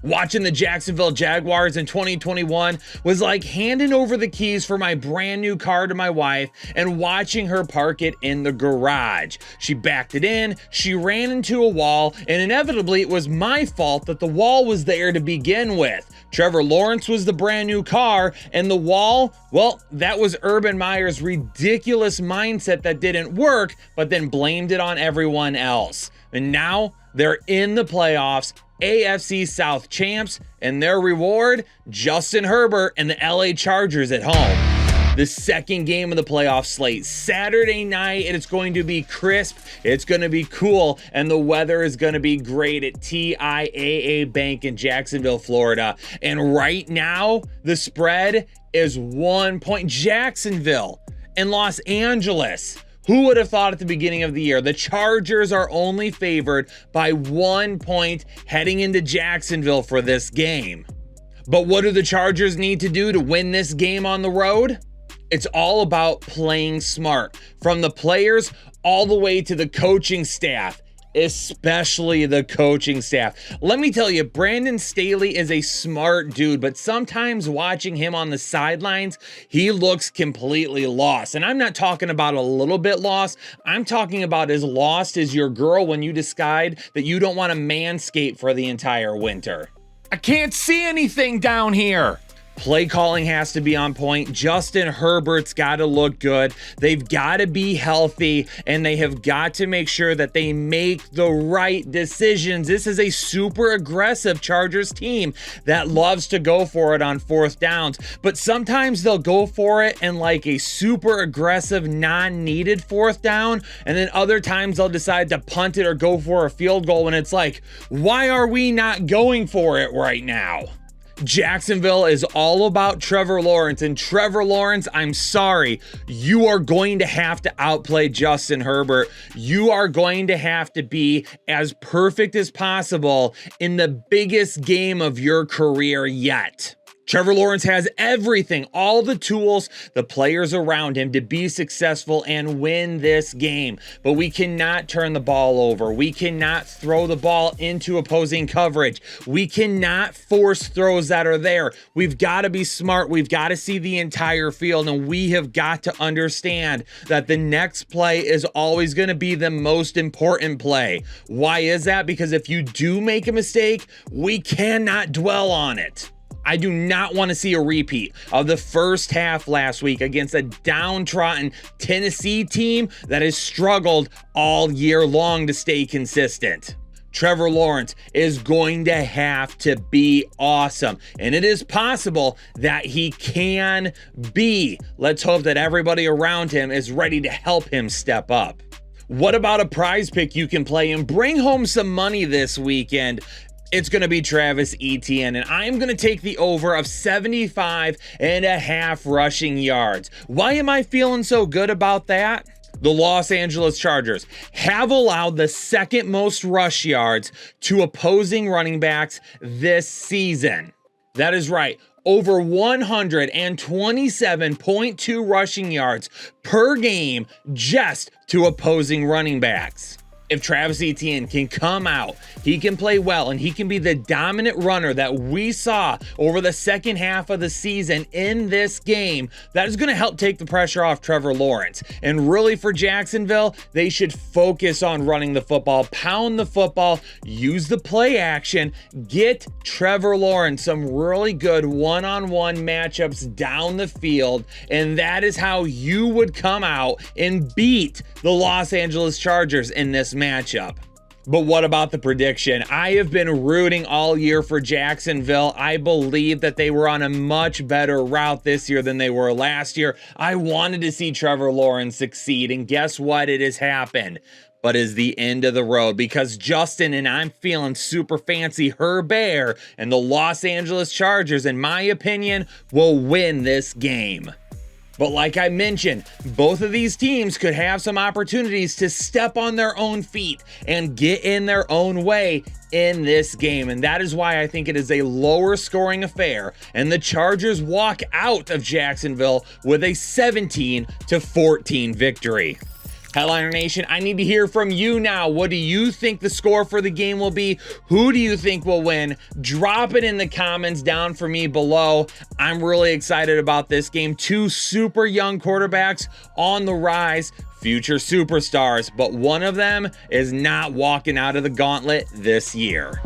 Watching the Jacksonville Jaguars in 2021 was like handing over the keys for my brand new car to my wife and watching her park it in the garage. She backed it in, she ran into a wall, and inevitably it was my fault that the wall was there to begin with. Trevor Lawrence was the brand new car, and the wall, well, that was Urban Meyer's ridiculous mindset that didn't work, but then blamed it on everyone else. And now they're in the playoffs, AFC South champs, and their reward, Justin Herbert and the LA Chargers at home. The second game of the playoff slate, Saturday night, and it's going to be crisp, it's going to be cool, and the weather is going to be great at TIAA Bank in Jacksonville, Florida. And right now, the spread is 1 point. Jacksonville and Los Angeles. Who would have thought at the beginning of the year the Chargers are only favored by 1 point heading into Jacksonville for this game? But what do the Chargers need to do to win this game on the road? It's all about playing smart, from the players all the way to the coaching staff, especially the coaching staff. Let me tell you, Brandon Staley is a smart dude, but sometimes watching him on the sidelines, he looks completely lost. And I'm not talking about a little bit lost. I'm talking about as lost as your girl when you decide that you don't want to manscape for the entire winter. I can't see anything down here. Play calling has to be on point. Justin Herbert's got to look good. They've got to be healthy, and they have got to make sure that they make the right decisions. This is a super aggressive Chargers team that loves to go for it on fourth downs, but sometimes they'll go for it in like a super aggressive, non-needed fourth down, and then other times they'll decide to punt it or go for a field goal when it's like, why are we not going for it right now? Jacksonville is all about Trevor Lawrence, and Trevor Lawrence, I'm sorry, you are going to have to outplay Justin Herbert. You are going to have to be as perfect as possible in the biggest game of your career yet. Trevor Lawrence has everything, all the tools, the players around him to be successful and win this game. But we cannot turn the ball over. We cannot throw the ball into opposing coverage. We cannot force throws that are there. We've got to be smart. We've got to see the entire field, and we have got to understand that the next play is always going to be the most important play. Why is that? Because if you do make a mistake, we cannot dwell on it. I do not want to see a repeat of the first half last week against a downtrodden Tennessee team that has struggled all year long to stay consistent. Trevor Lawrence is going to have to be awesome, and it is possible that he can be. Let's hope that everybody around him is ready to help him step up. What about a prize pick you can play and bring home some money this weekend? It's going to be Travis Etienne, and I'm going to take the over of 75.5 rushing yards. Why am I feeling so good about that? The Los Angeles Chargers have allowed the second most rush yards to opposing running backs this season. That is right. Over 127.2 rushing yards per game just to opposing running backs. If Travis Etienne can come out, he can play well, and he can be the dominant runner that we saw over the second half of the season in this game, that is going to help take the pressure off Trevor Lawrence. And really for Jacksonville, they should focus on running the football, pound the football, use the play action, get Trevor Lawrence some really good one-on-one matchups down the field, and that is how you would come out and beat the Los Angeles Chargers in this matchup. But what about the prediction? I have been rooting all year for Jacksonville. I believe that they were on a much better route this year than they were last year. I wanted to see Trevor Lawrence succeed, and guess what? It has happened. But is the end of the road, because Justin and I'm feeling super fancy Herbert and the Los Angeles Chargers, in my opinion, will win this game. But like I mentioned, both of these teams could have some opportunities to step on their own feet and get in their own way in this game. And that is why I think it is a lower scoring affair, and the Chargers walk out of Jacksonville with a 17-14 victory. Headliner Nation, I need to hear from you now. What do you think the score for the game will be? Who do you think will win? Drop it in the comments down for me below. I'm really excited about this game. Two super young quarterbacks on the rise, future superstars, but one of them is not walking out of the gauntlet this year.